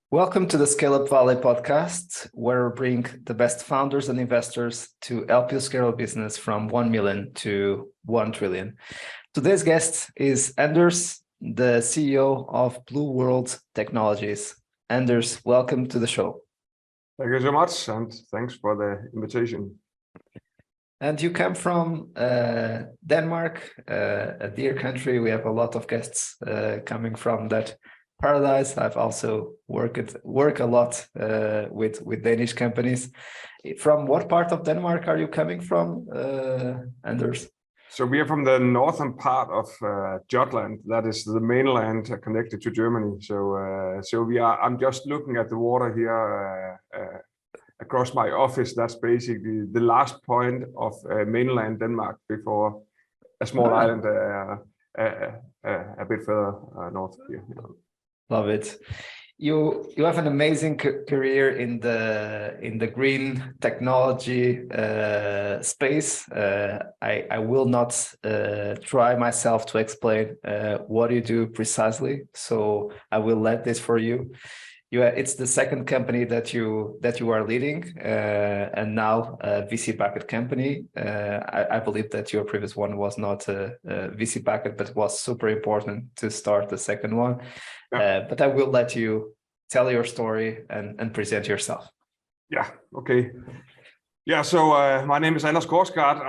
Welcome to the Scale Up Valley podcast, where we bring the best founders and investors to help you scale a business from 1 million to 1 trillion. Today's guest is Anders, the CEO of Blue World Technologies. Anders, welcome to the show. Thank you so much, and thanks for the invitation. And you come from Denmark, a dear country. We have a lot of guests coming from that paradise. I've also work a lot with Danish companies. From what part of Denmark are you coming from, Anders? So we are from the northern part of Jutland. That is the mainland connected to Germany. I'm just looking at the water here across my office. That's basically the last point of mainland Denmark before a small island a bit further north here. Love it. You have an amazing career in the green technology space. I will not try myself to explain what you do precisely, so I will let this for you. It's the second company that you are leading, and now a VC-backed company. I believe that your previous one was not a VC-backed, but it was super important to start the second one. Yeah. But I will let you tell your story and present yourself. Yeah. Okay. Yeah. So my name is Anders Korsgaard.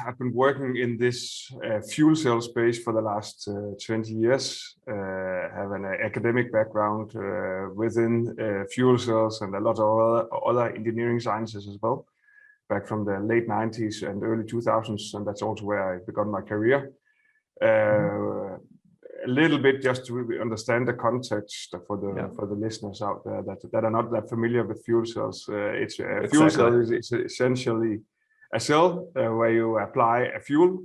I've been working in this fuel cell space for the last 20 years. Have an academic background within fuel cells and a lot of other engineering sciences as well, back from the late 90s and early 2000s, and that's also where I began my career. A little bit just to understand the context for the listeners out there that are not that familiar with fuel cells. Exactly. Fuel cell is essentially a cell where you apply a fuel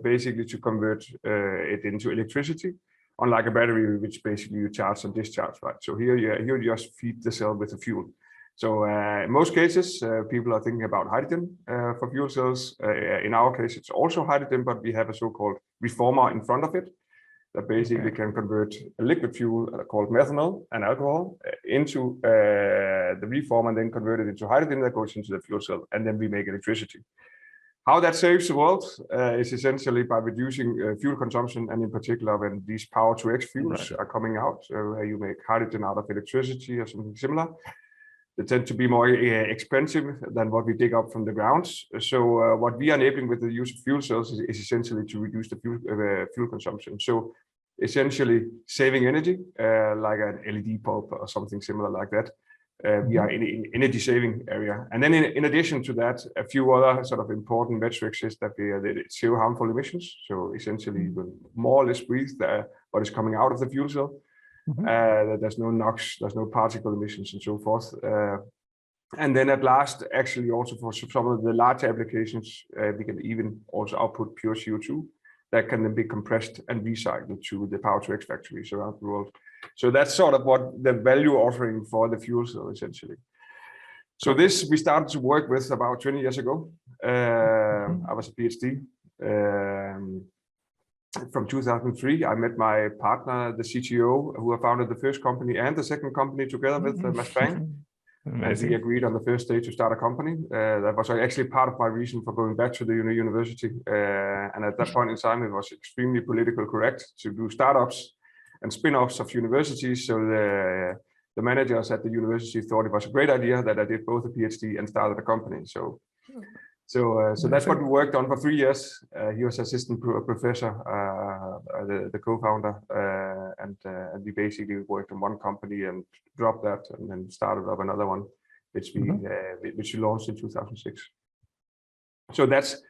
basically to convert it into electricity, unlike a battery, which basically you charge and discharge, right? So here you just feed the cell with the fuel. So in most cases, people are thinking about hydrogen for fuel cells. In our case, it's also hydrogen, but we have a so-called reformer in front of it that basically can convert a liquid fuel called methanol and alcohol into the reformer and then convert it into hydrogen that goes into the fuel cell, and then we make electricity. How that saves the world is essentially by reducing fuel consumption, and in particular when these power-to-X fuels are coming out, where you make hydrogen out of electricity or something similar. They tend to be more expensive than what we dig up from the ground. So what we are enabling with the use of fuel cells is essentially to reduce the fuel consumption. So essentially saving energy, like an LED bulb or something similar like that. We are in energy saving area. And then in addition to that, a few other sort of important metrics is that it's zero harmful emissions. So essentially you will more or less breathe what is coming out of the fuel cell. There's no NOx, there's no particle emissions and so forth. And then at last, actually also for some of the larger applications, we can even also output pure CO2 that can then be compressed and recycled to the power-to-X factories around the world. So that's sort of what the value offering for the fuel cell essentially. So this we started to work with about 20 years ago. I was a PhD. From 2003, I met my partner, the CTO, who founded the first company and the second company together with Mads Bang. And we agreed on the first day to start a company. That was actually part of my reason for going back to the university. And at that point in time, it was extremely politically correct to do startups and spin-offs of universities. So the managers at the university thought it was a great idea that I did both a PhD and started a company. So that's what we worked on for 3 years. He was assistant professor, the co-founder, and we basically worked on one company and dropped that and then started up another one, which we launched in 2006. So that's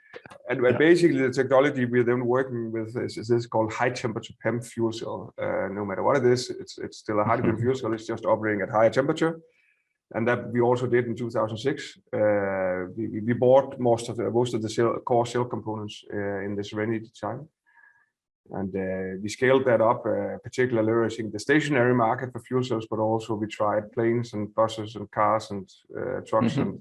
and basically the technology we're then working with is this called high temperature PEM fuel cell. No matter what it is, it's still a hydrogen fuel cell. It's just operating at higher temperature. And that we also did in 2006. We bought most of the core cell components in the Serenity time, and we scaled that up, particularly leveraging the stationary market for fuel cells, but also we tried planes and buses and cars and trucks and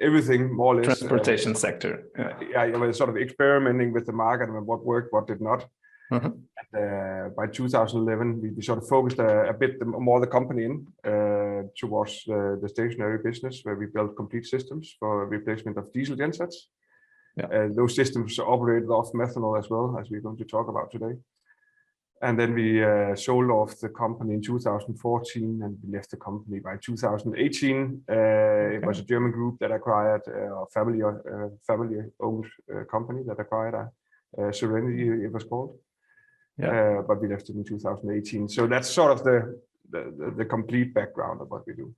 everything more or less. Transportation sector. Yeah, we're sort of experimenting with the market and what worked, what did not. By 2011, we sort of focused a bit more the company in towards the stationary business, where we built complete systems for replacement of diesel gensets. Yeah. Those systems operated off methanol as well, as we're going to talk about today. And then we sold off the company in 2014, and we left the company by 2018. It was a German group that acquired a family-owned company that acquired Serenity, it was called. Yeah. But we left it in 2018. So that's sort of the complete background of what we do.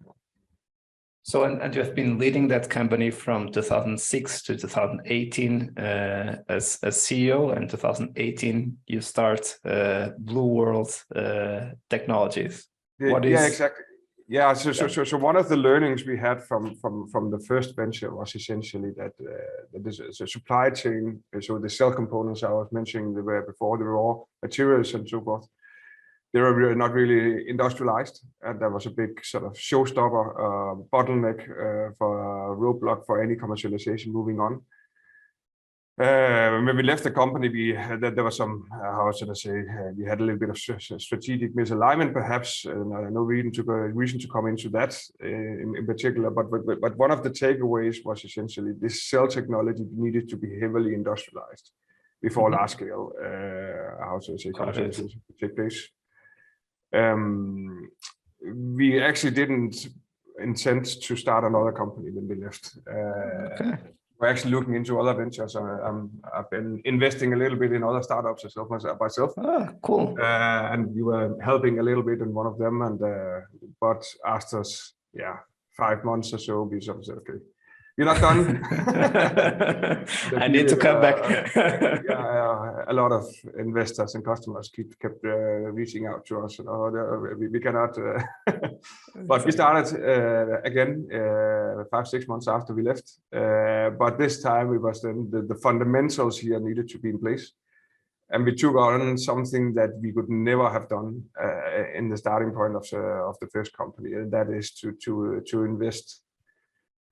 So, and you have been leading that company from 2006 to 2018 as CEO, and 2018 you start Blue World Technologies. Yeah, exactly. Yeah, so one of the learnings we had from the first venture was essentially that the supply chain, so the cell components I was mentioning before, the raw materials and so forth, they were not really industrialized, and that was a big sort of showstopper, bottleneck for a roadblock for any commercialization moving on. When we left the company, there was some, how should I say, we had a little bit of strategic misalignment, perhaps. No reason to come into that in particular, but one of the takeaways was essentially this cell technology needed to be heavily industrialized before large scale, how should I say, commercialization take place. We actually didn't intend to start another company when we left. We're actually looking into other ventures. I've been investing a little bit in other startups as well myself. Oh, cool. And we were helping a little bit in one of them. And but after 5 months or so, we sort of said, okay, you're not done. I need to come back. A lot of investors and customers kept reaching out to us. And, we cannot. But we started again 5-6 months after we left. But this time it was then the fundamentals here needed to be in place. And we took on something that we could never have done in the starting point of the first company. And that is to invest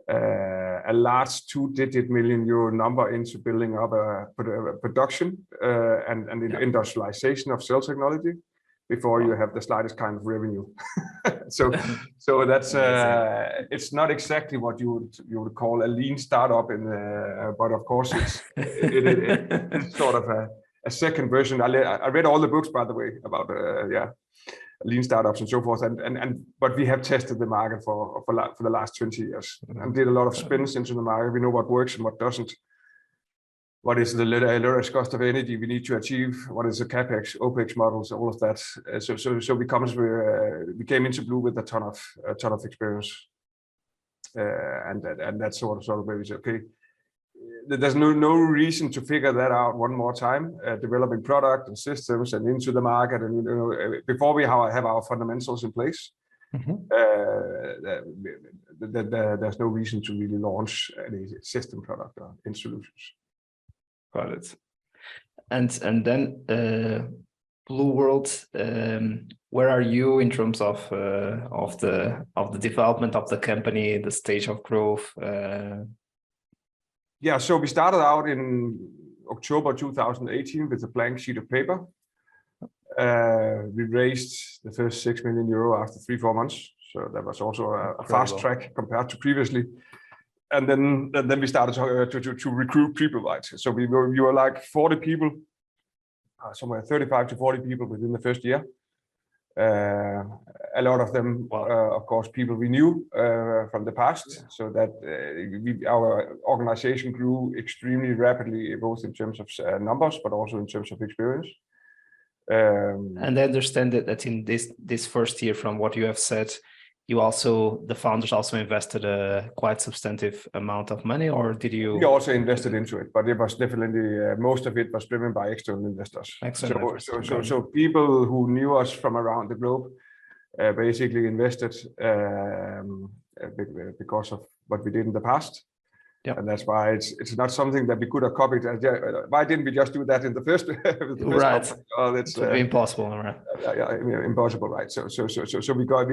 a large 2-digit million euro number into building up a production and industrialization of cell technology before you have the slightest kind of revenue. so that's it's not exactly what you would call a lean startup, but of course it's sort of a second version. I read all the books, by the way, about lean startups and so forth, but we have tested the market for the last 20 years and did a lot of spins into the market. We know what works and what doesn't. What is the lowest cost of energy we need to achieve? What is the capex, opex models, all of that. So we came into Blue with a ton of experience, and that's sort of where we said, okay, there's no reason to figure that out one more time, developing product and systems and into the market, and before we have our fundamentals in place. There's no reason to really launch any system product or in solutions. Got it. And then Blue World, where are you in terms of the development of the company, the stage of growth? Yeah, so we started out in October 2018 with a blank sheet of paper. We raised the first 6 million euro after 3-4 months. So that was also a fast track compared to previously. And then we started to recruit people, right? So we were like 40 people, somewhere 35 to 40 people within the first year. A lot of them, of course, people we knew from the past, so that our organization grew extremely rapidly, both in terms of numbers, but also in terms of experience. And I understand that in this first year, from what you have said, the founders also invested a quite substantive amount of money, or did you? We also invested into it, but it was definitely most of it was driven by external investors. So people who knew us from around the globe basically invested because of what we did in the past. And that's why it's not something that we could have copied. Why didn't we just do that in the first? Right. It's impossible. Right. Impossible, right? So we got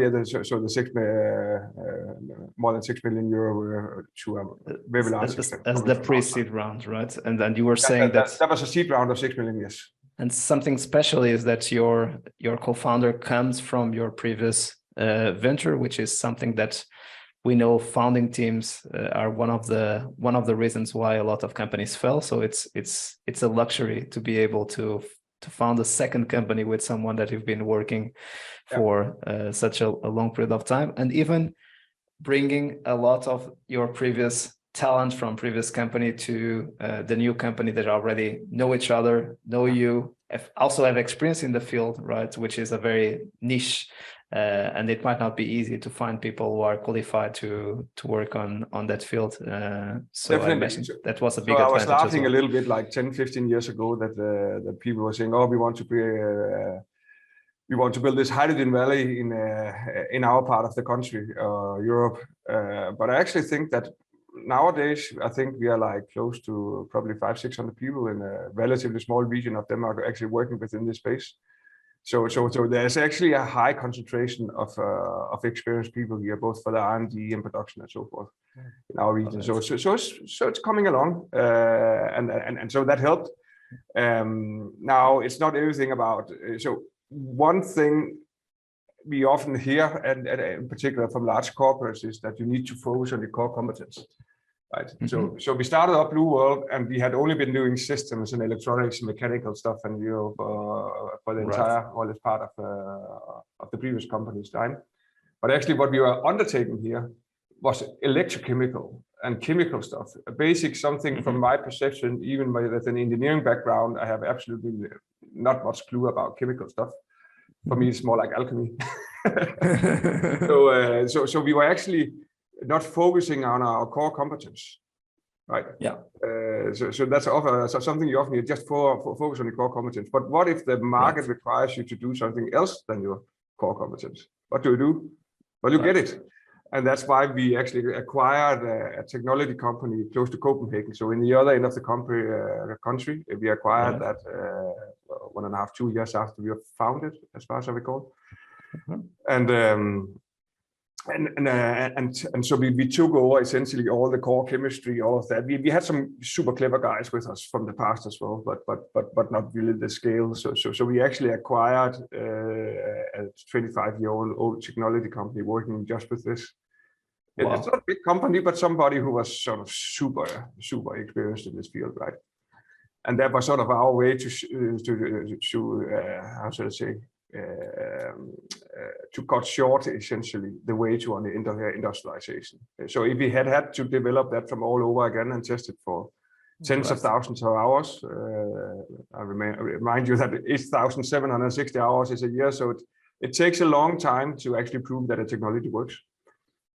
more than 6 million euro to a very large extent. As the pre-seed round, right? And then you were saying that was a seed round of 6 million, yes. And something special is that your co-founder comes from your previous venture, which is something that we know founding teams are one of the reasons why a lot of companies fail. So it's a luxury to be able to found a second company with someone that you've been working for such a long period of time, and even bringing a lot of your previous talent from previous company to the new company that already know each other, know you, also have experience in the field, right? Which is a very niche, and it might not be easy to find people who are qualified to work on that field. So I imagine that was a big advantage. I was laughing a little bit like 10, 15 years ago that the people were saying, "Oh, we want to build this hydrogen valley in our part of the country, Europe." But I actually think that nowadays, I think we are like close to probably 500-600 people in a relatively small region of Denmark actually working within this space. So there's actually a high concentration of experienced people here, both for the R&D and production and so forth in our region. So it's coming along, and so that helped. Now it's not everything about. So one thing we often hear, and in particular from large corporates, is that you need to focus on the core competence. Right. Mm-hmm. So we started up Blue World, and we had only been doing systems and electronics and mechanical stuff in Europe for the entire, all this part of the previous company's time. But actually what we were undertaking here was electrochemical and chemical stuff. A basic something from my perception, even with an engineering background, I have absolutely not much clue about chemical stuff. For me, it's more like alchemy. So we were actually not focusing on our core competence, right? Yeah. So that's something you often just focus on your core competence. But what if the market requires you to do something else than your core competence? What do? Well, you get it. And that's why we actually acquired a technology company close to Copenhagen. So in the other end of the country, we acquired that 1.5, 2 years after we were founded, as far as I recall. And so we took over essentially all the core chemistry, all of that. We had some super clever guys with us from the past as well, but not really the scale. So we actually acquired a 25-year-old technology company working just with this. Wow. It's not a big company, but somebody who was sort of super experienced in this field, right? And that was sort of our way to how should I say, to cut short essentially the way to on the industrialization. So if we had to develop that from all over again and test it for tens of thousands of hours, I remind you that 8,760 hours is a year, so it takes a long time to actually prove that a technology works.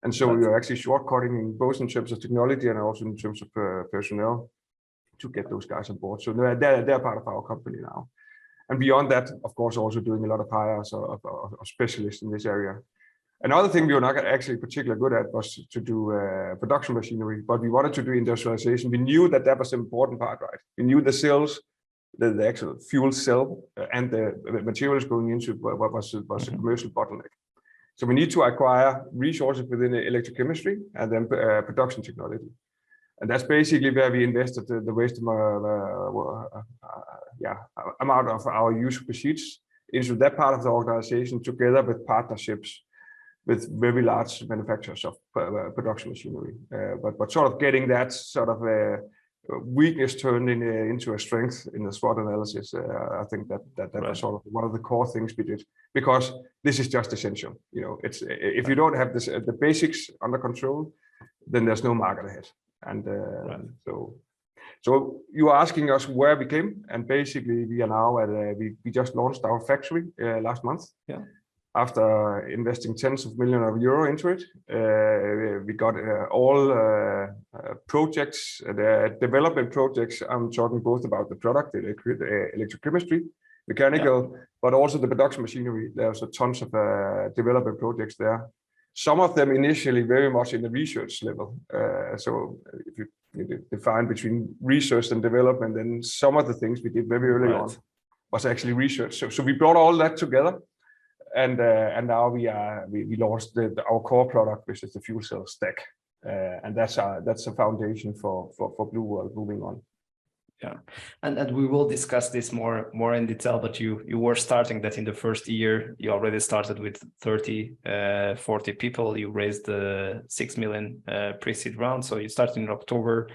And so we are actually shortcutting in both in terms of technology and also in terms of personnel to get those guys on board. So they're part of our company now. And beyond that, of course, also doing a lot of hires of specialists in this area. Another thing we were not actually particularly good at was to do production machinery, but we wanted to do industrialization. We knew that was an important part, right? We knew the cells, the actual fuel cell and the materials going into what was a commercial bottleneck. So we need to acquire resources within electrochemistry and then production technology. And that's basically where we invested the waste amount of our user proceeds into that part of the organization, together with partnerships with very large manufacturers of production machinery. But sort of getting that sort of weakness turned into a strength in the SWOT analysis. I think that was sort of one of the core things we did, because this is just essential. You know, it's if you don't have this the basics under control, then there's no market ahead. And so you are asking us where we came, and basically we are now at we just launched our factory last month. Yeah. After investing tens of millions of euro into it, we got all projects, the development projects. I'm talking both about the product, the electrochemistry, mechanical, but also the production machinery. There's a tons of development projects there. Some of them initially very much in the research level. So if you define between research and development, then some of the things we did very early on was actually research. So we brought all that together. And now we launched our core product, which is the fuel cell stack, and that's a foundation for Blue World moving on. Yeah, and we will discuss this more in detail, but you were starting that in the first year. You already started with 40 people. You raised the 6 million pre-seed round. So you started in October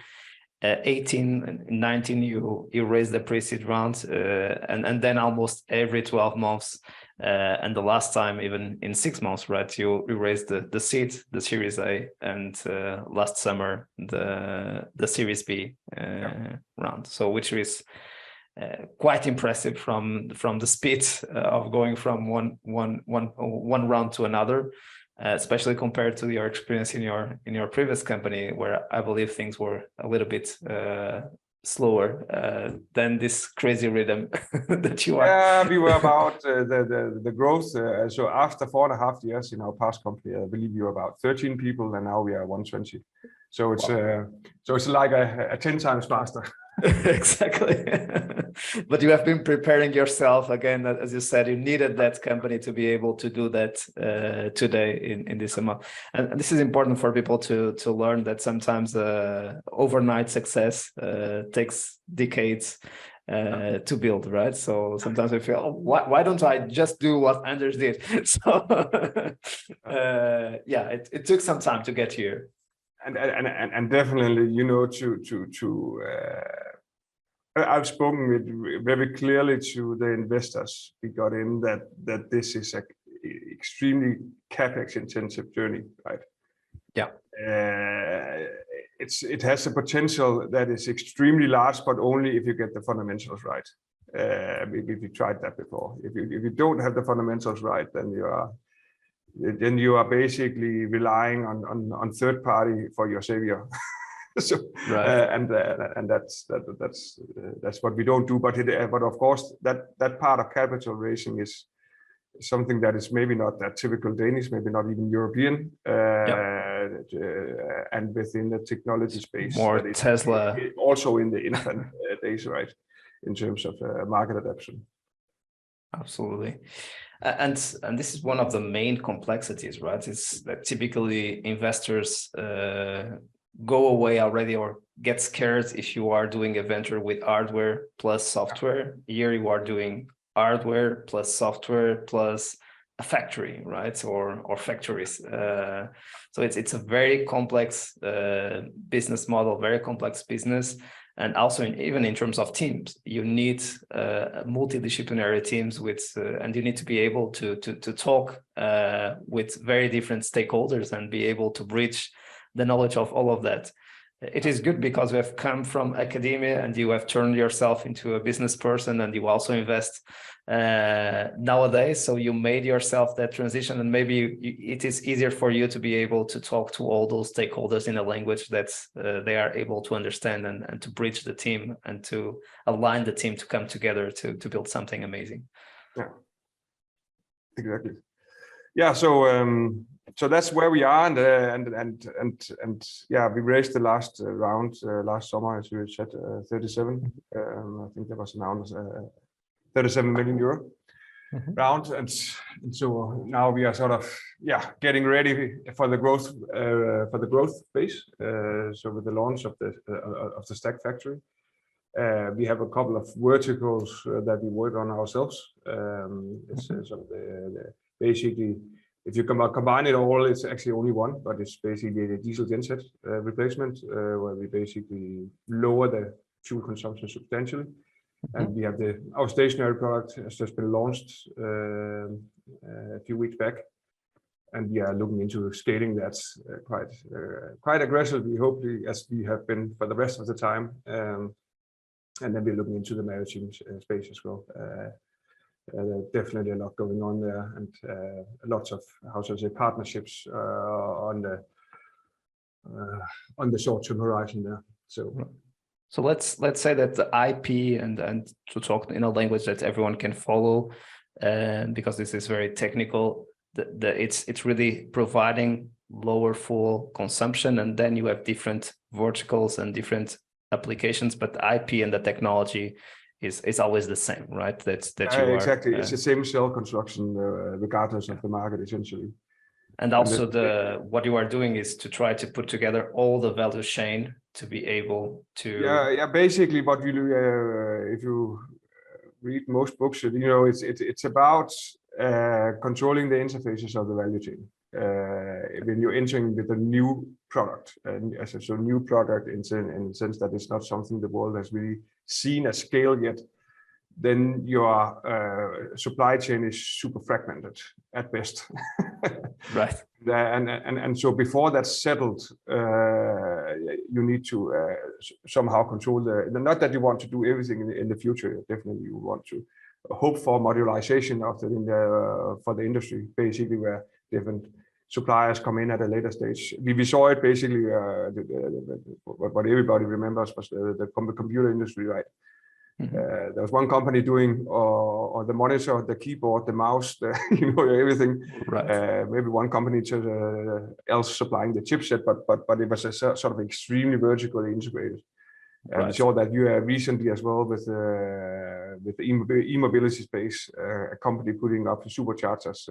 18 and 19 you raised the pre-seed round, and then almost every 12 months, and the last time even in 6 months, right, you raised the seed, the Series A, and last summer the Series B round, so which is quite impressive from the speed of going from one round to another, especially compared to your experience in your previous company, where I believe things were a little bit slower than this crazy rhythm that you are. Yeah, we were about the growth. So after 4.5 years in our past company, I believe we were about 13 people, and now we are 120. So it's it's like a 10 times faster. Exactly. But you have been preparing yourself again, as you said, you needed that company to be able to do that today in this amount. And this is important for people to learn, that sometimes overnight success takes decades to build, right? So sometimes we feel, oh, why don't I just do what Anders did? So yeah, it took some time to get here. And definitely, you know, I've spoken with very clearly to the investors we got in that this is a extremely capex intensive journey, right? Yeah. It has a potential that is extremely large, but only if you get the fundamentals right. If you tried that before, if you don't have the fundamentals right, then you are basically relying on third party for your savior. So right. And that's what we don't do. But of course that part of capital raising is something that is maybe not that typical Danish, maybe not even European, and within the technology space. More Tesla. Also in the infant days, right, in terms of market adoption. Absolutely. And this is one of the main complexities, right? It's that typically investors go away already or get scared if you are doing a venture with hardware plus software. Here you are doing hardware plus software plus a factory, right? Or factories. So it's a very complex business model, very complex business. And also even in terms of teams, you need multidisciplinary teams and you need to be able to talk with very different stakeholders and be able to bridge the knowledge of all of that. It is good because we have come from academia and you have turned yourself into a business person, and you also invest nowadays. So you made yourself that transition, and maybe it is easier for you to be able to talk to all those stakeholders in a language that they are able to understand, and to bridge the team and to align the team to come together to build something amazing. Yeah, exactly. Yeah, so that's where we are, and yeah, we raised the last round last summer, as you said, 37. I think that was announced 37 million euro round, and so now we are sort of getting ready for the growth phase. So with the launch of the Stack Factory, we have a couple of verticals that we work on ourselves. It's sort of basically, if you combine it all, it's actually only one, but it's basically the diesel genset replacement, where we basically lower the fuel consumption substantially. And we have our stationary product has just been launched a few weeks back, and we are looking into scaling that quite aggressively, hopefully, as we have been for the rest of the time. And then we're looking into the maritime space as well. Definitely a lot going on there, and lots of, how should I say, partnerships on the short-term horizon there. So let's say that the IP and to talk in a language that everyone can follow, because this is very technical. It's really providing lower fuel consumption, and then you have different verticals and different applications, but the IP and the technology is always the same, right? That you exactly. It's the same cell construction, regardless of the market, essentially. And also what you are doing is to try to put together all the value chain to be able to. Yeah. Basically, what we do, if you read most books, it's about controlling the interfaces of the value chain. When you're entering with a new product, and so new product in the sense that it's not something the world has really seen at scale yet, then your supply chain is super fragmented at best. Right. And so before that's settled, you need to somehow control not that you want to do everything in the future. Definitely, you want to hope for modularization of for the industry, basically, where different suppliers come in at a later stage. We saw it basically. What everybody remembers was the computer industry, right? There was one company doing or the monitor, the keyboard, the mouse, everything. Right. Maybe one company else supplying the chipset, but it was a sort of extremely vertically integrated. And we saw that recently as well with the e-mobility space, a company putting up superchargers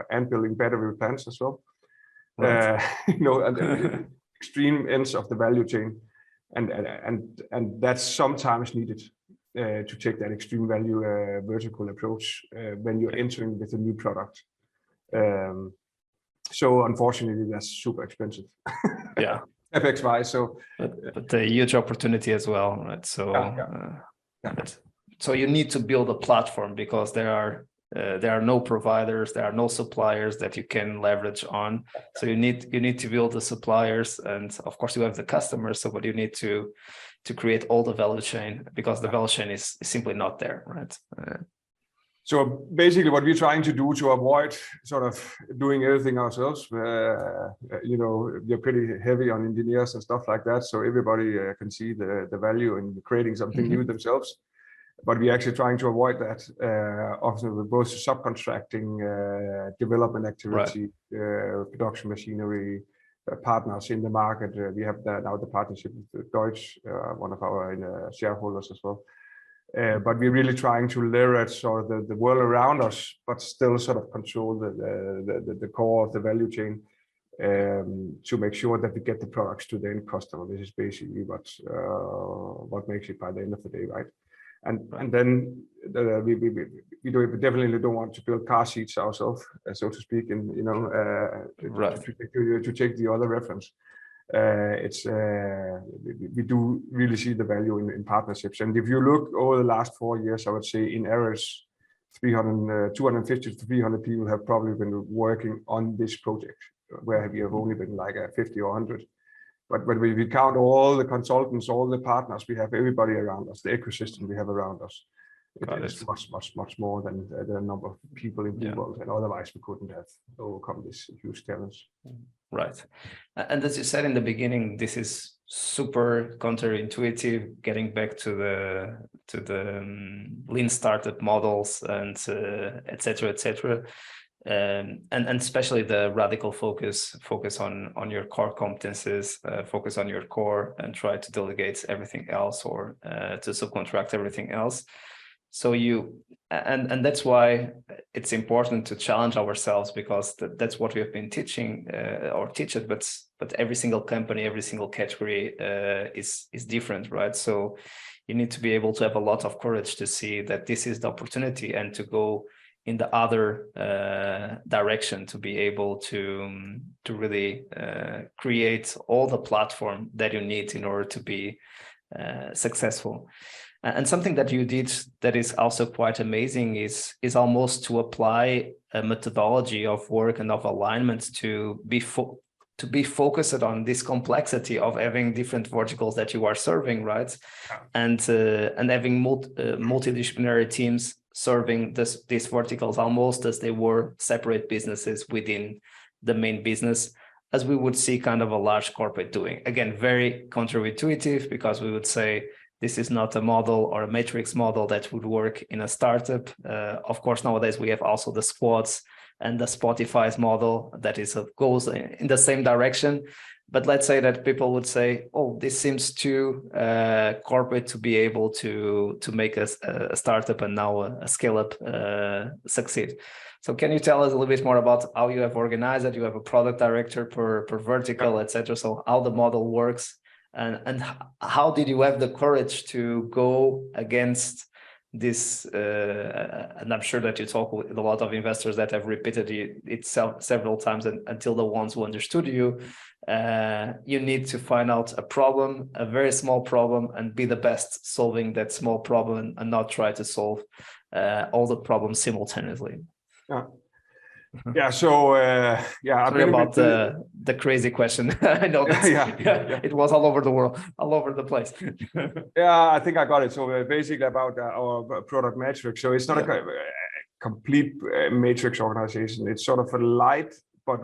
and building battery plants as well. Right. And extreme ends of the value chain, and that's sometimes needed. To take that extreme value vertical approach when you're entering with a new product. So unfortunately, that's super expensive. Yeah. FX wise, so. But a huge opportunity as well, right? So, so you need to build a platform because there are no providers, there are no suppliers that you can leverage on. So you need to build the suppliers, and of course you have the customers. So, but you need to create all the value chain because the value chain is simply not there, right? So basically, what we're trying to do to avoid sort of doing everything ourselves, we're pretty heavy on engineers and stuff like that. So everybody can see the value in creating something new themselves. But we're actually trying to avoid that, often with both subcontracting, development activity, production machinery, partners in the market. We have now the partnership with Deutsche, one of our shareholders as well. But we're really trying to leverage sort of the world around us, but still sort of control the core of the value chain to make sure that we get the products to the end customer. This is basically what makes it by the end of the day, right? And then we definitely don't want to build car seats ourselves, so to speak, and to take the other reference. We do really see the value in partnerships. And if you look over the last 4 years, I would say in average, 250 to 300 people have probably been working on this project, where we have only been like 50 or 100. But when we count all the consultants, all the partners, we have everybody around us, the ecosystem we have around us. It is much more than the number of people in the world, and otherwise we couldn't have overcome this huge challenge. Right. And as you said in the beginning, this is super counterintuitive, getting back to the lean startup models and et cetera. And especially the radical focus on your core competences, focus on your core, and try to delegate everything else or to subcontract everything else. So and that's why it's important to challenge ourselves, because that's what we have been teaching or teach it, but every single company, every single category is different, right? So you need to be able to have a lot of courage to see that this is the opportunity and to go in the other direction, to be able to really create all the platform that you need in order to be successful. And something that you did that is also quite amazing is almost to apply a methodology of work and of alignment to be focused on this complexity of having different verticals that you are serving, right? And having multidisciplinary teams serving these verticals almost as they were separate businesses within the main business, as we would see kind of a large corporate doing. Again, very counterintuitive, because we would say this is not a model or a matrix model that would work in a startup. Of course, nowadays we have also the squads and the Spotify's model that goes in the same direction. But let's say that people would say, oh, this seems too corporate to be able to make a startup and now a scale-up succeed. So can you tell us a little bit more about how you have organized it? You have a product director per vertical, etc. So how the model works, and how did you have the courage to go against this? And I'm sure that you talk with a lot of investors that have repeated it several times, until the ones who understood you. You need to find out a problem, a very small problem, and be the best solving that small problem, and not try to solve all the problems simultaneously. Yeah. So yeah. Sorry about the crazy question. I know that. Yeah. It was all over the world, all over the place. Yeah, I think I got it. So basically about our product matrix. So it's not a complete matrix organization. It's sort of a light, but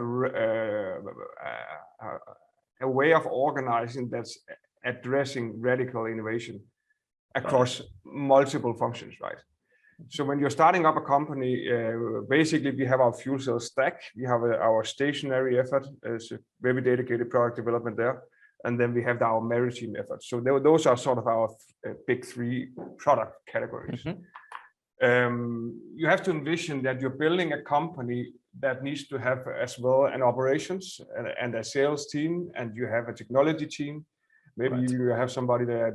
a way of organizing that's addressing radical innovation across multiple functions, right? So when you're starting up a company, basically we have our fuel cell stack, we have our stationary effort, as a very dedicated product development there, and then we have our maritime effort. So those are sort of our big three product categories. You have to envision that you're building a company that needs to have as well an operations and a sales team, and you have a technology team. Maybe you have somebody there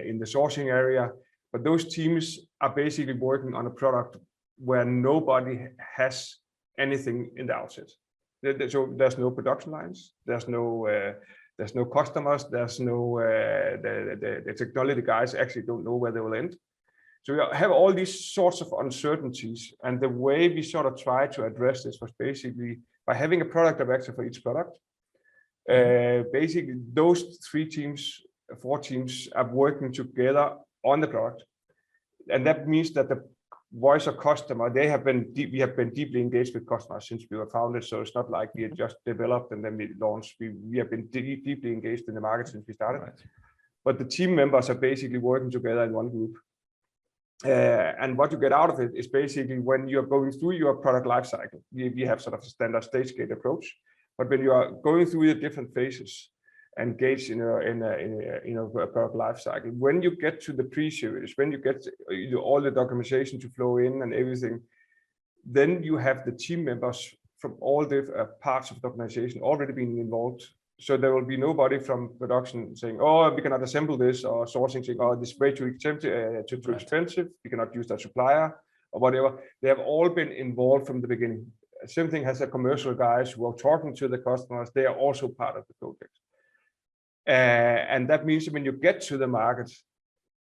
in the sourcing area. But those teams are basically working on a product where nobody has anything in the outset. So there's no production lines, there's no customers, there's no the technology guys actually don't know where they will end. So we have all these sorts of uncertainties, and the way we sort of try to address this was basically by having a product director for each product. Basically, those 4 teams are working together on the product, and that means that the voice of customer, we have been deeply engaged with customers since we were founded. So it's not like we had just developed and then we launched. We have been deeply engaged in the market since we started. But the team members are basically working together in one group. And what you get out of it is basically when you're going through your product lifecycle, we have sort of a standard stage gate approach. But when you are going through the different phases, engaged in a product life cycle. When you get to the pre-series, when you get all the documentation to flow in and everything, then you have the team members from all the parts of the organization already being involved. So there will be nobody from production saying, "Oh, we cannot assemble this," or sourcing saying, "Oh, this is way too expensive. We cannot use that supplier," or whatever. They have all been involved from the beginning. Same thing has the commercial guys who are talking to the customers. They are also part of the project. And that means when you get to the market,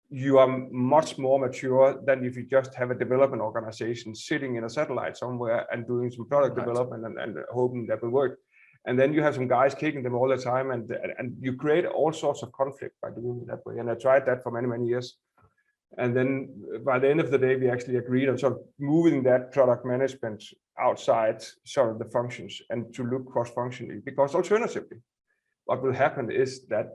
you are much more mature than if you just have a development organization sitting in a satellite somewhere and doing some product development and hoping that will work. And then you have some guys kicking them all the time, and you create all sorts of conflict by doing it that way. And I tried that for many, many years. And then by the end of the day, we actually agreed on sort of moving that product management outside sort of the functions and to look cross-functionally, because alternatively, what will happen is that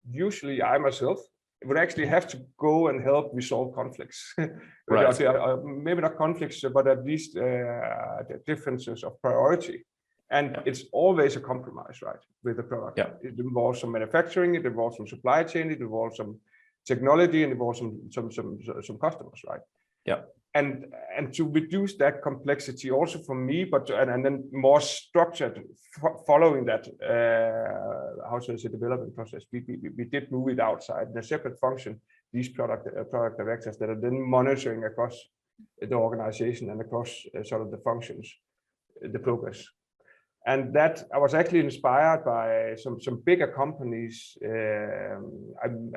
usually I myself would actually have to go and help resolve conflicts. Maybe not conflicts, but at least differences of priority. And it's always a compromise, right, with the product. It involves some manufacturing, it involves some supply chain, it involves some technology, and it involves some customers, right? And to reduce that complexity also for me, and then more structured following that, how to say, development process, we did move it outside in a separate function, these product directors that are then monitoring across the organization and across sort of the functions, the progress. And that I was actually inspired by some bigger companies. I'm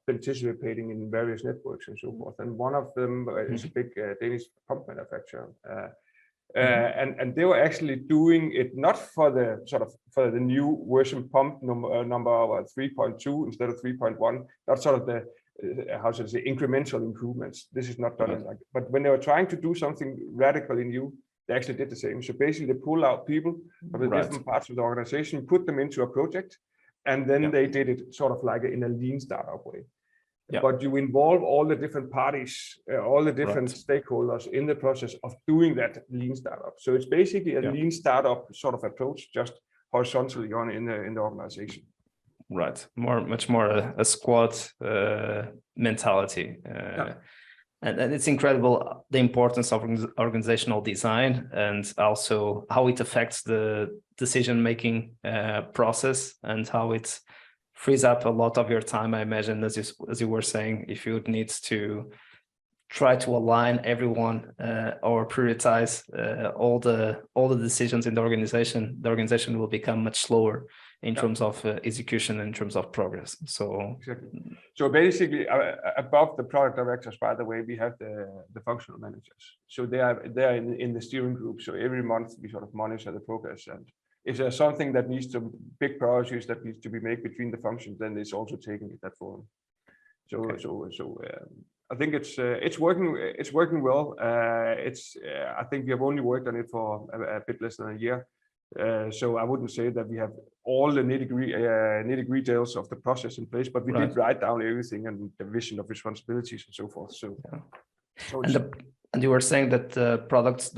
participating in various networks and so forth. And one of them is a big Danish pump manufacturer. And they were actually doing it not for the new version pump number 3.2 instead of 3.1. That's sort of the how should I say, incremental improvements. This is not done like. But when they were trying to do something radically new, they actually did the same. So basically, they pull out people from the different parts of the organization, put them into a project, and then they did it sort of like in a lean startup way. But you involve all the different parties, all the different stakeholders in the process of doing that lean startup. So it's basically a lean startup sort of approach, just horizontally on in the organization. Right, much more a squad mentality. And it's incredible the importance of organizational design and also how it affects the decision-making process and how it frees up a lot of your time. I imagine, as you were saying, if you need to try to align everyone or prioritize all the decisions in the organization will become much slower in terms of execution, in terms of progress. So exactly. So basically, above the product directors, by the way, we have the functional managers. So they are in the steering group. So every month we sort of monitor the progress, and if there's something that needs to big priorities that needs to be made between the functions, then it's also taking that form. So I think it's working well. I think we have only worked on it for a bit less than a year. So I wouldn't say that we have all the nitty-gritty details of the process in place, but we did write down everything and the vision of responsibilities and so forth. So, and you were saying that the product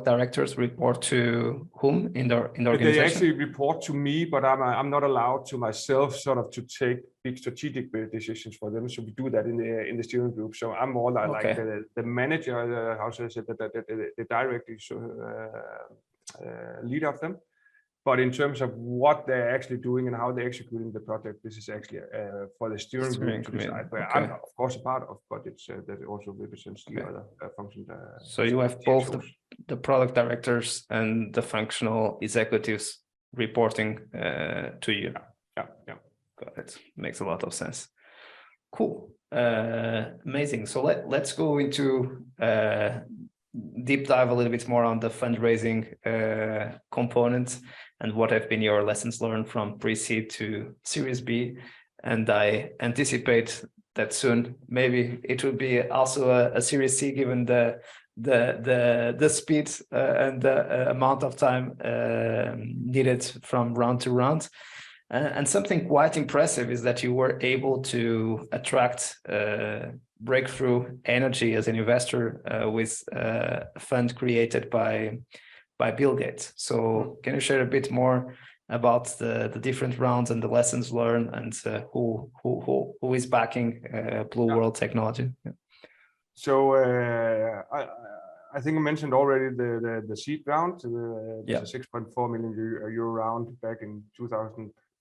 directors report to whom in the organization? They actually report to me, but I'm not allowed to myself sort of to take big strategic decisions for them. So we do that in the steering group. So I'm more like the manager, how should I say, the director, leader of them. But in terms of what they're actually doing and how they're executing the project, this is actually for the steering group to decide. Where I'm of course a part of, but it's that also represents the other functions. So you have both the product directors and the functional executives reporting to you. Yeah. Got it. Makes a lot of sense. Cool. Amazing. So let's go into deep dive a little bit more on the fundraising component and what have been your lessons learned from pre-seed to Series B. And I anticipate that soon maybe it will be also a Series C, given the speed and the amount of time needed from round to round. And something quite impressive is that you were able to attract breakthrough energy as an investor with a fund created by Bill Gates. So can you share a bit more about the different rounds and the lessons learned, and who is backing Blue World Technology? Yeah. So I think I mentioned already the seed round. It's a 6.4 million euro round back in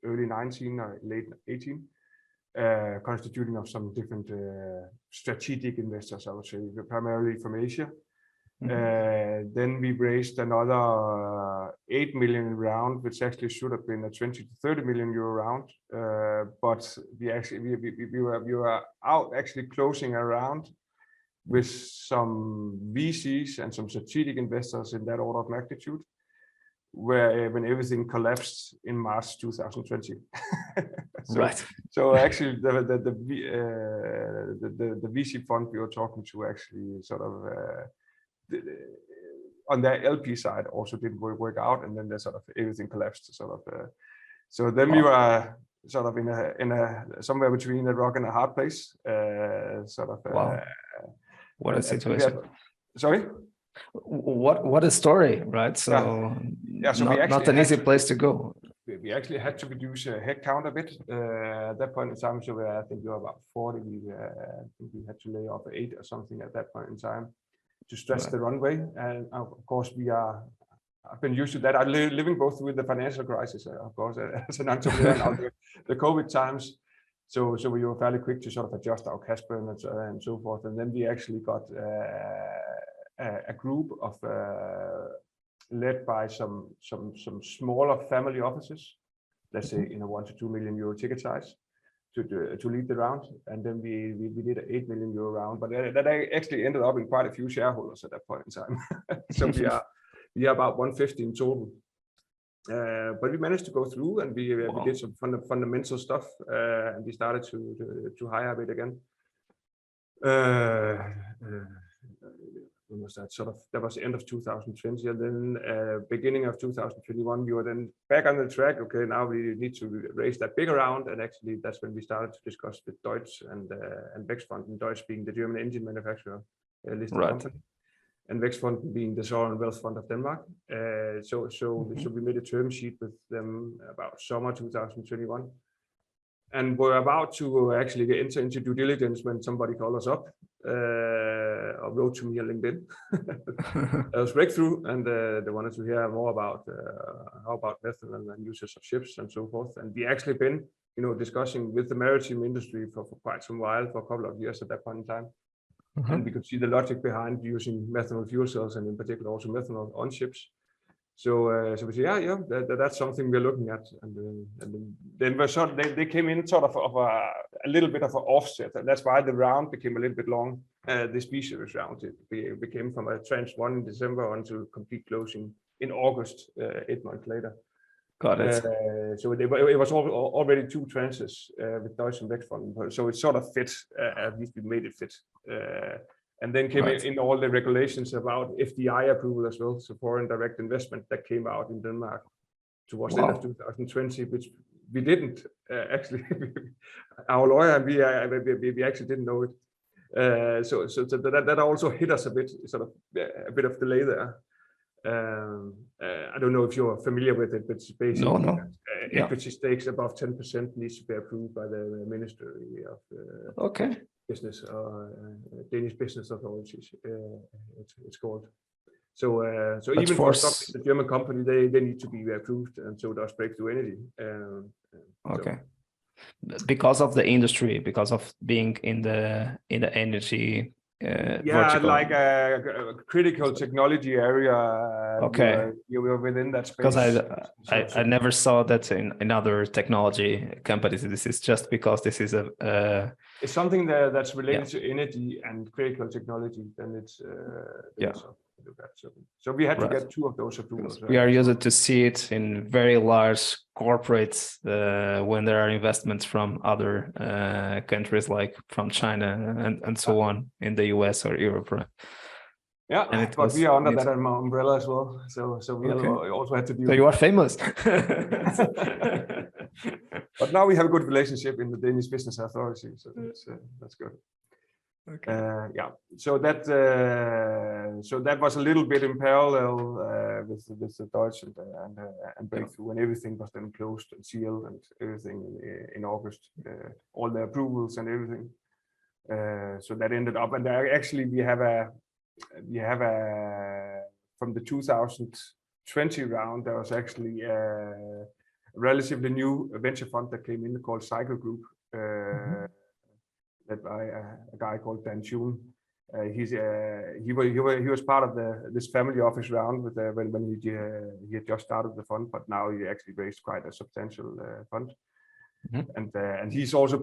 early 19 or late 18. Constituting of some different strategic investors, I would say, primarily from Asia. Then we raised another 8 million round, which actually should have been a 20 to 30 million euro round. But we were out actually closing a round with some VCs and some strategic investors in that order of magnitude, when everything collapsed in March 2020. So actually the VC fund we were talking to actually sort of on their LP side also didn't work out, and then sort of everything collapsed so then we were sort of in a somewhere between a rock and a hard place, what a situation. Sorry? What a story, right? So not an easy place to go. We actually had to reduce headcount a bit at that point in time. So I think we were about 40. I think we had to lay off 8 or something at that point in time to stretch the runway. And of course, I've been used to that. I'm living both with the financial crisis, of course, as an entrepreneur, and the COVID times. So we were fairly quick to sort of adjust our cash burn and so forth. And then we actually got a group of led by some smaller family offices, let's say in a 1 to 2 million euro ticket size, to lead the round. And then we did an 8 million euro round, but that actually ended up in quite a few shareholders at that point in time. So we are about 150 in total. But we managed to go through, and we did some fundamental stuff, and we started to hire a bit again. When was that? That was the end of 2020, and then beginning of 2021, we were then back on the track. Okay, now we need to raise that bigger round, and actually that's when we started to discuss with Deutsche and Bex Fund, and Deutsche being the German engine manufacturer listed company. and Vækstfonden being the sovereign wealth fund of Denmark. So we made a term sheet with them about summer 2021. And we're about to actually enter into due diligence when somebody called us up or wrote to me on LinkedIn. It was breakthrough, and they wanted to hear more about how about methanol and uses of ships and so forth. And we actually been, discussing with the maritime industry for quite some while, for a couple of years at that point in time. And we could see the logic behind using methanol fuel cells, and in particular also methanol on ships. So we say, that's something we're looking at, and then they came in sort of a little bit of an offset, and that's why the round became a little bit long. The species round it became from a tranche 1 in December until complete closing in August, 8 months later. Got it. So it was already 2 tranches with Deutsche Vækstfonden, so it sort of fit. At least we made it fit. And then came in all the regulations about FDI approval as well, so foreign direct investment, that came out in Denmark towards the end of 2020, which we didn't actually. Our lawyer and we actually didn't know it. So that also hit us a bit, sort of a bit of delay there. I don't know if you're familiar with it, but it's basically equity stakes above 10% needs to be approved by the Ministry of Business or Danish Business Authorities. It's called. So even for the German company, they need to be approved, and so does Breakthrough Energy. Because of the industry, because of being in the energy. Vertical. Like a critical technology area. You were within that space. Because I never saw that in other technology companies. This is just because this is it's something that's related to energy and critical technology. Then it's so we had to get 2 of those approvals. We are used to see it in very large corporates when there are investments from other countries, like from China and so on, in the US or Europe. Yeah, but we are under that umbrella as well. So we also had to deal. So you are famous. But now we have a good relationship in the Danish Business Authority, so that's good. So that was a little bit in parallel with the Deutsche and Breakthrough, and everything was then closed and sealed and everything in August, all the approvals and everything. So that ended up, and actually we have a from the 2020 round, there was actually a relatively new venture fund that came in called Cycle Group. Led by a guy called Dan Thune. He was part of this family office round with when he had just started the fund, but now he actually raised quite a substantial fund. And he's also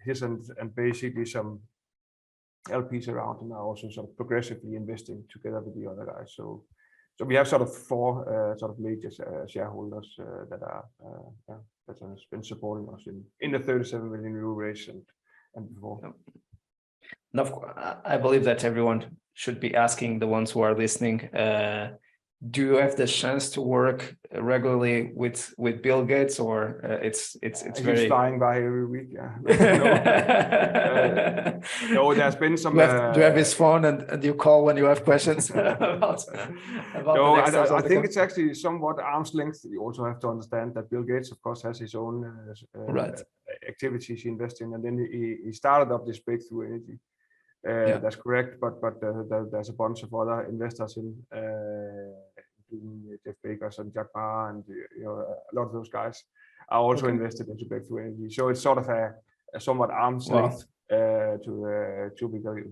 his and basically some LPs around him are also sort of progressively investing together with the other guys. So we have sort of 4 sort of major shareholders that has been supporting us in the 37 million euro raise and before. Now, I believe that everyone should be asking, the ones who are listening, do you have the chance to work regularly with Bill Gates, or it's very... He's flying by every week. No, there's been some. Do you have his phone and you call when you have questions about no, I think it's actually somewhat arm's length. You also have to understand that Bill Gates, of course, has his own activities he invests in, and then he started up this Breakthrough Energy. That's correct, but there's a bunch of other investors including Jeff Bezos and Jack Ma, and a lot of those guys are also invested into Breakthrough Energy. So it's sort of a somewhat arm's length to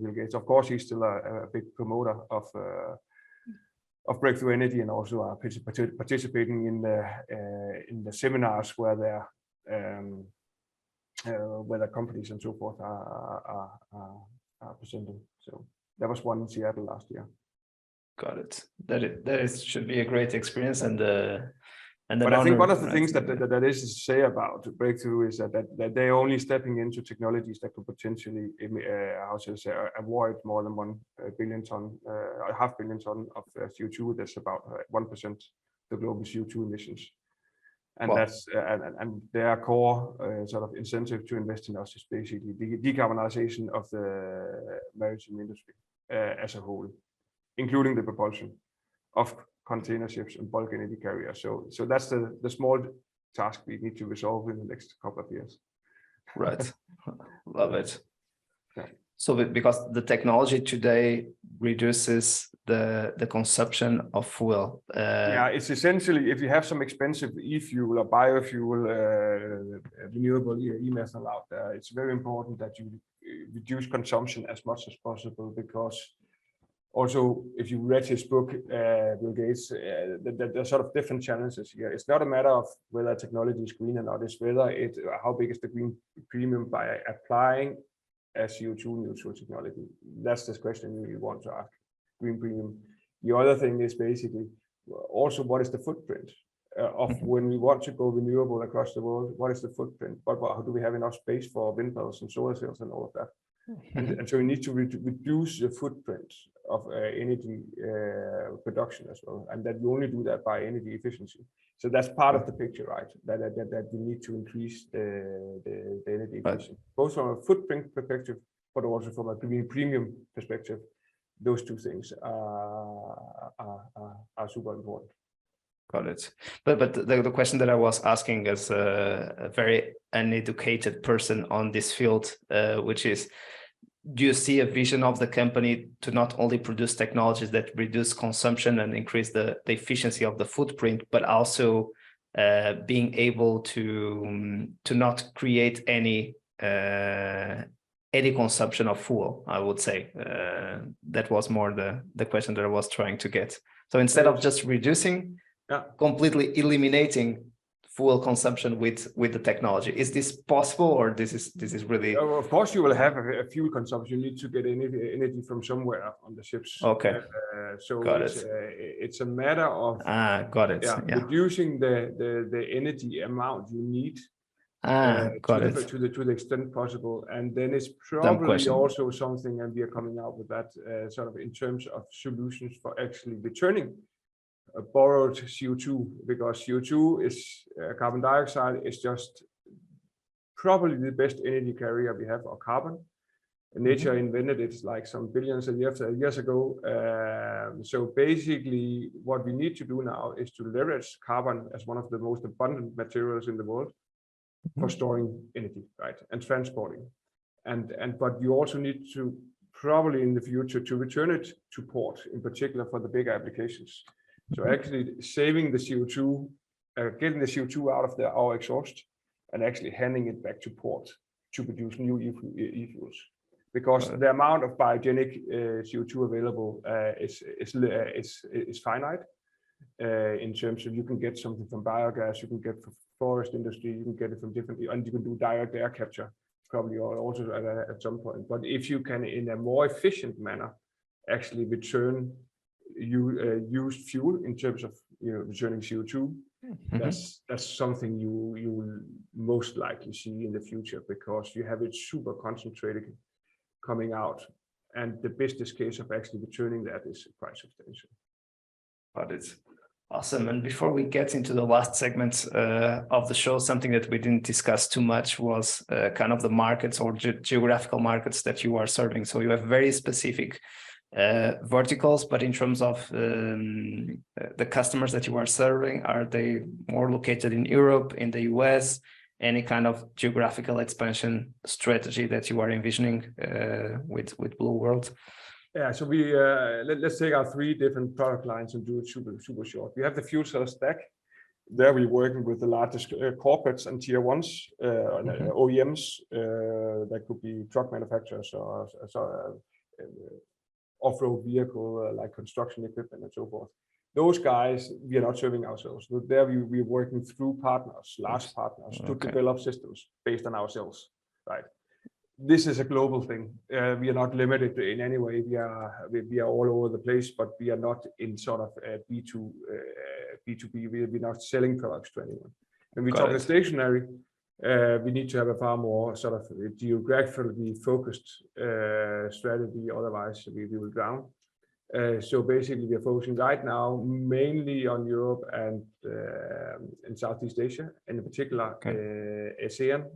Bill Gates. Of course, he's still a big promoter of Breakthrough Energy, and also are participating in the seminars where the companies and so forth are presenting. So there was one in Seattle last year. Got it. That should be a great experience, and but I think one of the things that is to say about Breakthrough is that they're only stepping into technologies that could potentially avoid more than 1 billion ton, 500 million ton of CO2. That's about 1% the global CO2 emissions. And that's and their core sort of incentive to invest in us is basically the decarbonization of the maritime industry. as a whole, including the propulsion of container ships and bulk energy carriers. So that's the small task we need to resolve in the next couple of years. Right. Love it. Yeah. So because the technology today reduces the consumption of fuel. Yeah, it's essentially, if you have some expensive e-fuel or biofuel, renewable e-methanol out there, it's very important that you reduce consumption as much as possible, because also, if you read his book, Bill Gates, there's sort of different challenges here. It's not a matter of whether technology is green or not, it's whether how big is the green premium by applying a CO2 neutral technology. That's the question you want to ask, green premium. The other thing is basically also, what is the footprint of when we want to go renewable across the world? What is the footprint? But how do we have enough space for wind panels and solar cells and all of that? And so we need to reduce the footprint of energy production as well, and that you only do that by energy efficiency. So that's part of the picture, right? That we need to increase the energy efficiency, both from a footprint perspective, but also from a green premium perspective. Those two things are super important. Got it. But the question that I was asking as a very uneducated person on this field, which is, do you see a vision of the company to not only produce technologies that reduce consumption and increase the efficiency of the footprint, but also being able to not create any consumption of fuel? I would say that was more the question that I was trying to get. So instead of just reducing, completely eliminating fuel consumption with the technology, is this possible, or this is really? Of course, you will have a fuel consumption. You need to get energy from somewhere on the ships. Okay. So got it's a matter of got it. Yeah. reducing the energy amount you need to the extent possible, and then it's probably also something, and we are coming out with that sort of in terms of solutions for actually returning borrowed CO2, because CO2 is carbon dioxide is just probably the best energy carrier we have, or carbon. Nature invented it like some billions of years ago. So basically what we need to do now is to leverage carbon as one of the most abundant materials in the world for storing energy, right, and transporting. But you also need to probably in the future to return it to port, in particular for the bigger applications. So actually saving the CO2, getting the CO2 out of our exhaust, and actually handing it back to port to produce new e-fuels. Because the amount of biogenic CO2 available is finite. In terms of, you can get something from biogas, you can get from forest industry, you can get it from different, and you can do direct air capture probably also at some point. But if you can, in a more efficient manner, actually return used fuel in terms of returning CO2, that's something you will most likely see in the future, because you have it super concentrated coming out, and the business case of actually returning that is quite substantial. Got it. Awesome. And before we get into the last segment of the show, something that we didn't discuss too much was kind of the markets or geographical markets that you are serving. So you have very specific verticals, but in terms of the customers that you are serving, are they more located in Europe, in the US? Any kind of geographical expansion strategy that you are envisioning with Blue World? Yeah, so we let's take our three different product lines and do it super short. We have the fuel cell stack. There we're working with the largest corporates and tier ones, OEMs. That could be truck manufacturers or off-road vehicle like construction equipment and so forth. Those guys we are not serving ourselves. There we're working through partners, large partners, to develop systems based on ourselves, right? This is a global thing. We are not limited in any way. We are all over the place, but we are not in sort of B2B. We're not selling products to anyone. When we talk stationary, we need to have a far more sort of geographically focused strategy. Otherwise, we will drown. So basically, we are focusing right now mainly on Europe and Southeast Asia, and in particular ASEAN.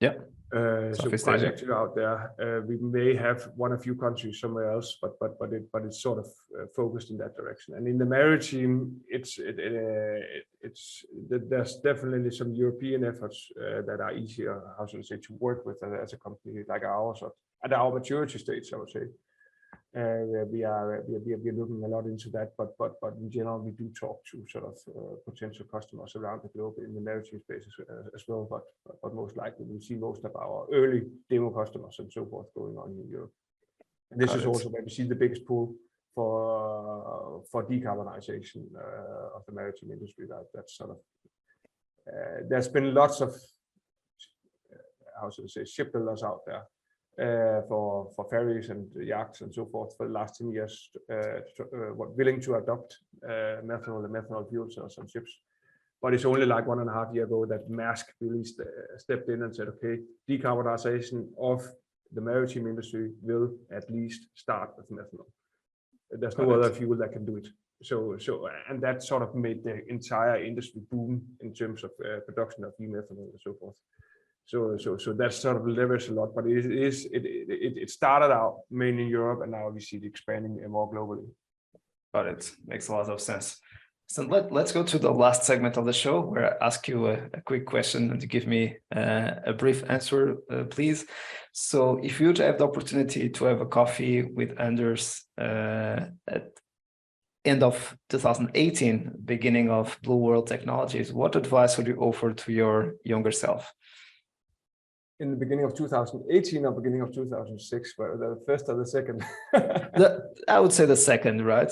Yeah. So quite active out there. We may have a few countries somewhere else, but it's sort of focused in that direction. And in the maritime, there's definitely some European efforts that are easier, how should I say, to work with as a company like ours at our maturity stage, I would say. We are looking a lot into that, but in general we do talk to sort of potential customers around the globe in the maritime space as well. But most likely we see most of our early demo customers and so forth going on in Europe. And this is also where we see the biggest pool for decarbonization of the maritime industry. That's sort of there's been lots of how should I say shipbuilders out there. For ferries and yachts and so forth for the last 10 years, willing to adopt methanol and methanol fuel cells on ships. But it's only like 1.5 years ago that Maersk really stepped in and said, okay, decarbonization of the maritime industry will at least start with methanol. There's no other fuel that can do it. So and that sort of made the entire industry boom in terms of production of e-methanol and so forth. So that sort of levers a lot, but it started out mainly in Europe, and now we see it expanding more globally. Got it. Makes a lot of sense. So let's go to the last segment of the show, where I ask you a quick question and you give me a brief answer, please. So if you'd have the opportunity to have a coffee with Anders at end of 2018, beginning of Blue World Technologies, what advice would you offer to your younger self? In the beginning of 2018 or beginning of 2006, but the first or the second? I would say the second, right?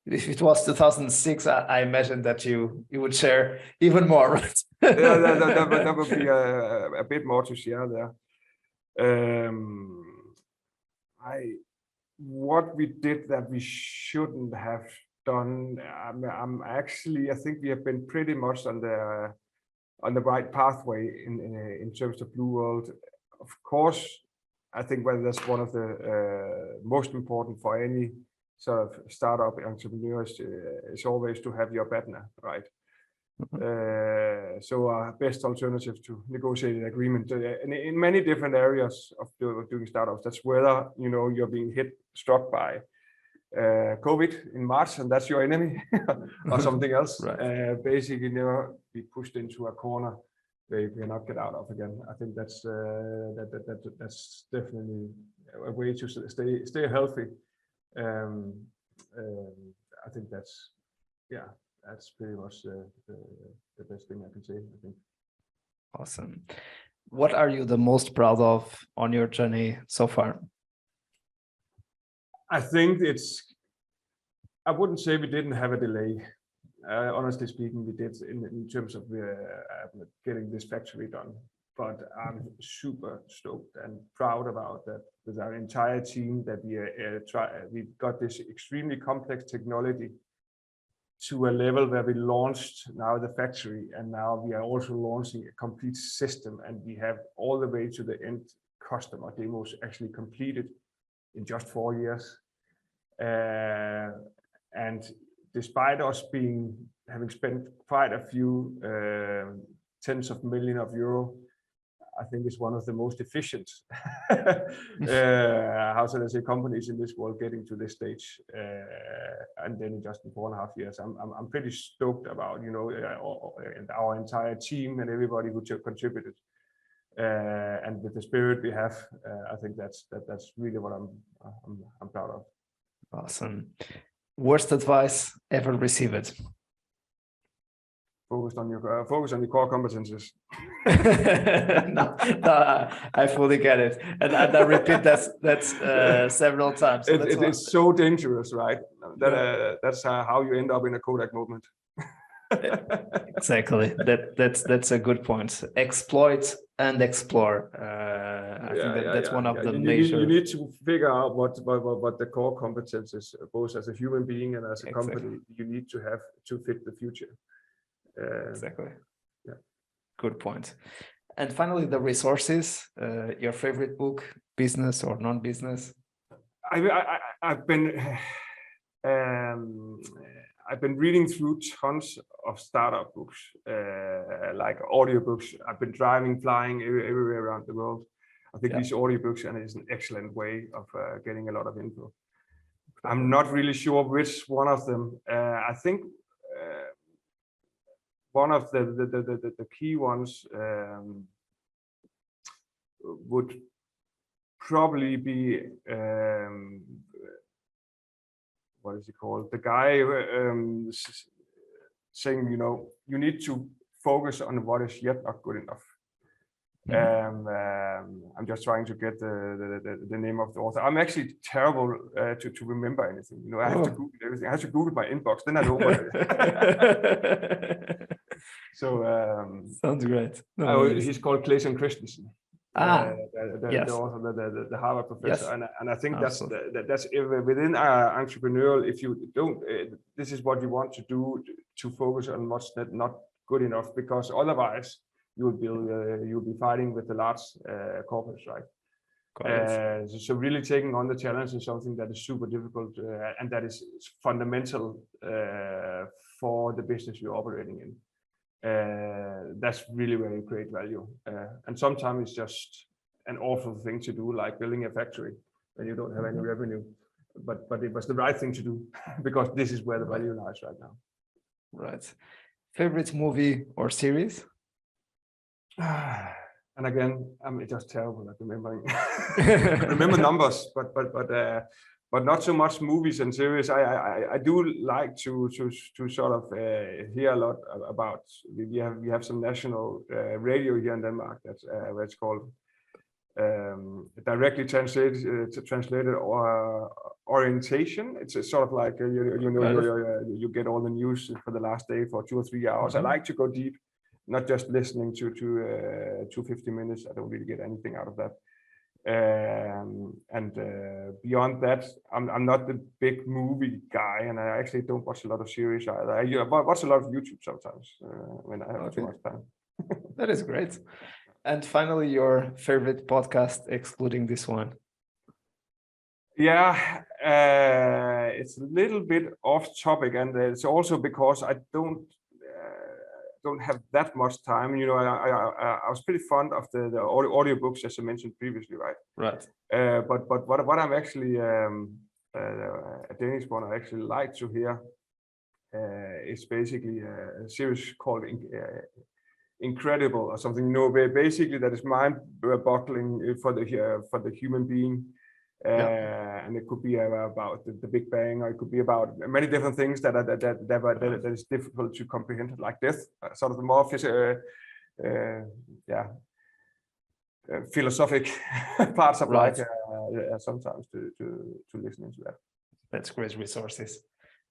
If it was 2006, I imagine that you would share even more, right? Yeah, that would be a bit more to share there. What we did that we shouldn't have done. I think we have been pretty much on the right pathway in terms of Blue World. Of course, I think whether that's one of the most important for any sort of startup entrepreneurs is always to have your partner, right? So our best alternative to negotiate an agreement in many different areas of doing startups. That's whether you're being struck by COVID in March, and that's your enemy, or something else. Right. Basically, never be pushed into a corner where you cannot get out of again. I think that's definitely a way to stay healthy. I think that's pretty much the best thing I can say, I think. Awesome. What are you the most proud of on your journey so far? I think I wouldn't say we didn't have a delay. Honestly speaking, we did in terms of getting this factory done. But I'm super stoked and proud about that with our entire team that we got this extremely complex technology to a level where we launched now the factory, and now we are also launching a complete system, and we have all the way to the end customer demos actually completed in just 4 years. And despite us having spent quite a few tens of millions of euros, I think it's one of the most efficient how should I say companies in this world getting to this stage, and then just in 4.5 years. I'm pretty stoked about and our entire team and everybody who contributed, and with the spirit we have. I think that's really what I'm proud of. Awesome. Worst advice ever received? Focus on your core competencies. no, I fully get it, and I repeat that several times. So it's so dangerous, right? That's how you end up in a Kodak moment. Exactly. That's a good point. Exploit and explore. I think that's one of the major. You need to figure out what the core competences, both as a human being and as a company, you need to have to fit the future. Exactly. Yeah. Good point. And finally, the resources. Your favorite book, business or I've been reading through tons of startup books, like audiobooks. I've been driving, flying everywhere around the world. I think these audiobooks and it's an excellent way of getting a lot of info. I'm not really sure which one of them. I think one of the key ones would probably be what is it called? The guy saying, you know, you need to focus on what is yet not good enough. I'm just trying to get the name of the author. I'm actually terrible to remember anything. You know, I have to Google everything. I have to Google my inbox, then I know what it is. So sounds great. He's called Clayton Christensen. The author, the Harvard professor, and I think that's within entrepreneurial. If you don't, this is what you want to do to focus on what's not good enough, because otherwise you'll be fighting with the large corporates, right? So really taking on the challenge is something that is super difficult and that is fundamental for the business you're operating in. That's really where you create value, and sometimes it's just an awful thing to do, like building a factory when you don't have any revenue, but it was the right thing to do because this is where the value lies right now. Right. Favorite movie or series? And again, I'm just terrible at remembering. Remember numbers, but not so much movies and series. I do like to sort of hear a lot about. We have some national radio here in Denmark that's where it's called directly translated orientation. It's a sort of like you get all the news for the last day for 2 or 3 hours. I like to go deep, not just listening to 50 minutes. I don't really get anything out of that. And beyond that, I'm not the big movie guy, and I actually don't watch a lot of series either. I watch a lot of YouTube sometimes when I have too much time. That is great. And finally, your favorite podcast, excluding this one? Yeah, it's a little bit off topic, and it's also because I don't have that much time. You know, I was pretty fond of the audiobooks, as I mentioned previously, right? Right. But what I'm actually a Danish one I actually like to hear is basically a series called Incredible or something. You know, basically that is mind-boggling for the human being. And it could be about the Big Bang, or it could be about many different things that is difficult to comprehend, like death, sort of the more philosophic parts of life. Sometimes to listen to that. That's great resources.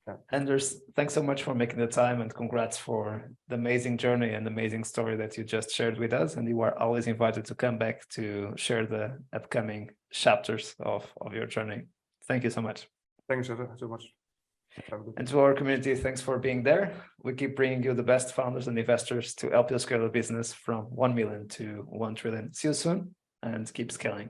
Yeah. Anders, thanks so much for making the time, and congrats for the amazing journey and amazing story that you just shared with us. And you are always invited to come back to share the upcoming chapters of your journey. Thank you so much. Thank you so much. And to our community, thanks for being there. We keep bringing you the best founders and investors to help you scale a business from 1 million to 1 trillion. See you soon and keep scaling.